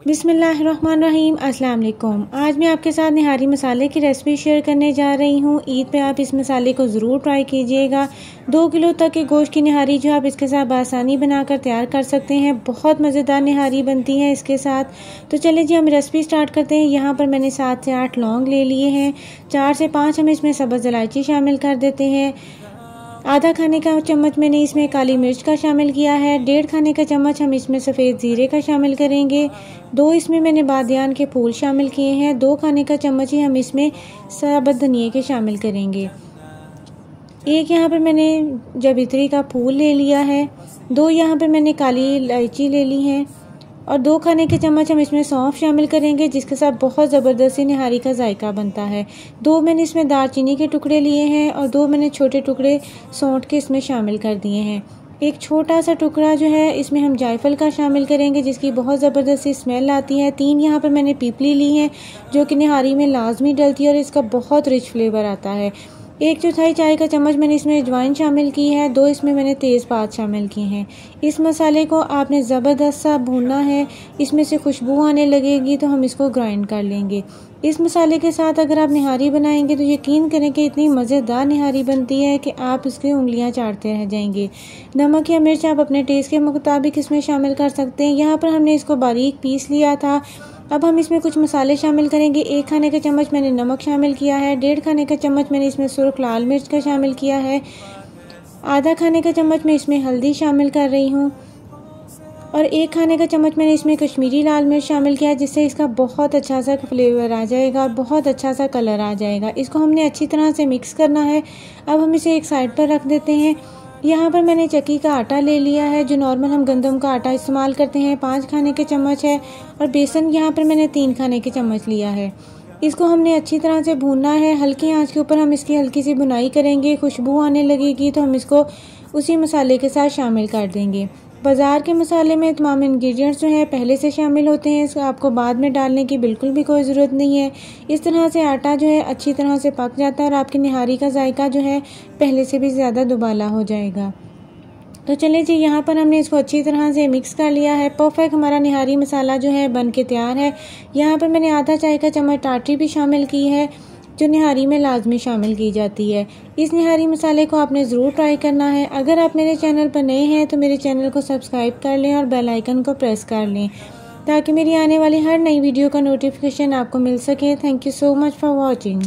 बिस्मिल्लाहिर्रहमानिर्रहीम। अस्सलाम वालेकुम। आज मैं आपके साथ निहारी मसाले की रेसिपी शेयर करने जा रही हूँ। ईद पे आप इस मसाले को ज़रूर ट्राई कीजिएगा। 2 किलो तक के गोश्त की निहारी जो आप इसके साथ आसानी बनाकर तैयार कर सकते हैं। बहुत मज़ेदार निहारी बनती है इसके साथ। तो चलिए जी हम रेसिपी स्टार्ट करते हैं। यहाँ पर मैंने 7 से 8 लौंग ले लिए हैं। 4 से 5 हम इसमें सब्ज़ इलायची शामिल कर देते हैं। आधा खाने का चम्मच मैंने इसमें काली मिर्च का शामिल किया है। 1.5 खाने का चम्मच हम इसमें सफ़ेद ज़ीरे का शामिल करेंगे। 2 इसमें मैंने बादियान के फूल शामिल किए हैं। 2 खाने का चम्मच ही हम इसमें साबुत धनिया के शामिल करेंगे। एक यहाँ पर मैंने जावित्री का फूल ले लिया है। 2 यहाँ पर मैंने काली इलायची ले ली है और 2 खाने के चम्मच हम इसमें सौंफ शामिल करेंगे, जिसके साथ बहुत ज़बरदस्त निहारी का जायका बनता है। 2 मैंने इसमें दालचीनी के टुकड़े लिए हैं और 2 मैंने छोटे टुकड़े सौंठ के इसमें शामिल कर दिए हैं। एक छोटा सा टुकड़ा जो है इसमें हम जायफल का शामिल करेंगे, जिसकी बहुत ज़बरदस्त सी स्मेल आती है। 3 यहाँ पर मैंने पीपली ली है जो कि निहारी में लाजमी डलती है और इसका बहुत रिच फ्लेवर आता है। 1/4 चाय का चम्मच मैंने इसमें अजवाइन शामिल की है। 2 इसमें मैंने तेज़पात शामिल की हैं। इस मसाले को आपने ज़बरदस्त सा भूनना है। इसमें से खुशबू आने लगेगी तो हम इसको ग्राइंड कर लेंगे। इस मसाले के साथ अगर आप निहारी बनाएंगे तो यकीन करें कि इतनी मज़ेदार निहारी बनती है कि आप इसकी उंगलियां चाटते रह जाएंगे। नमक या मिर्च आप अपने टेस्ट के मुताबिक इसमें शामिल कर सकते हैं। यहाँ पर हमने इसको बारीक पीस लिया था। अब हम इसमें कुछ मसाले शामिल करेंगे। 1 खाने का चम्मच मैंने नमक शामिल किया है। 1.5 खाने का चम्मच मैंने इसमें सुर्ख लाल मिर्च का शामिल किया है। आधा खाने का चम्मच मैं इसमें हल्दी शामिल कर रही हूँ और 1 खाने का चम्मच मैंने इसमें कश्मीरी लाल मिर्च शामिल किया है, जिससे इसका बहुत अच्छा सा फ्लेवर आ जाएगा और बहुत अच्छा सा कलर आ जाएगा। इसको हमने अच्छी तरह से मिक्स करना है। अब हम इसे एक साइड पर रख देते हैं। यहाँ पर मैंने चक्की का आटा ले लिया है, जो नॉर्मल हम गंदम का आटा इस्तेमाल करते हैं। 5 खाने के चम्मच है और बेसन यहाँ पर मैंने 3 खाने के चम्मच लिया है। इसको हमने अच्छी तरह से भूनना है। हल्की आंच के ऊपर हम इसकी हल्की सी भुनाई करेंगे। खुशबू आने लगेगी तो हम इसको उसी मसाले के साथ शामिल कर देंगे। बाज़ार के मसाले में तमाम इंग्रेडिएंट्स जो है पहले से शामिल होते हैं, इसको आपको बाद में डालने की बिल्कुल भी कोई ज़रूरत नहीं है। इस तरह से आटा जो है अच्छी तरह से पक जाता है और आपकी निहारी का जायका जो है पहले से भी ज़्यादा दुबाला हो जाएगा। तो चलिए जी यहाँ पर हमने इसको अच्छी तरह से मिक्स कर लिया है। परफेक्ट हमारा निहारी मसाला जो है बन के तैयार है। यहाँ पर मैंने आधा चाय का चम्मच टाटरी भी शामिल की है, जो निहारी में लाजमी शामिल की जाती है। इस निहारी मसाले को आपने ज़रूर ट्राई करना है। अगर आप मेरे चैनल पर नए हैं तो मेरे चैनल को सब्सक्राइब कर लें और बेल आइकन को प्रेस कर लें, ताकि मेरी आने वाली हर नई वीडियो का नोटिफिकेशन आपको मिल सके। Thank you so much for watching.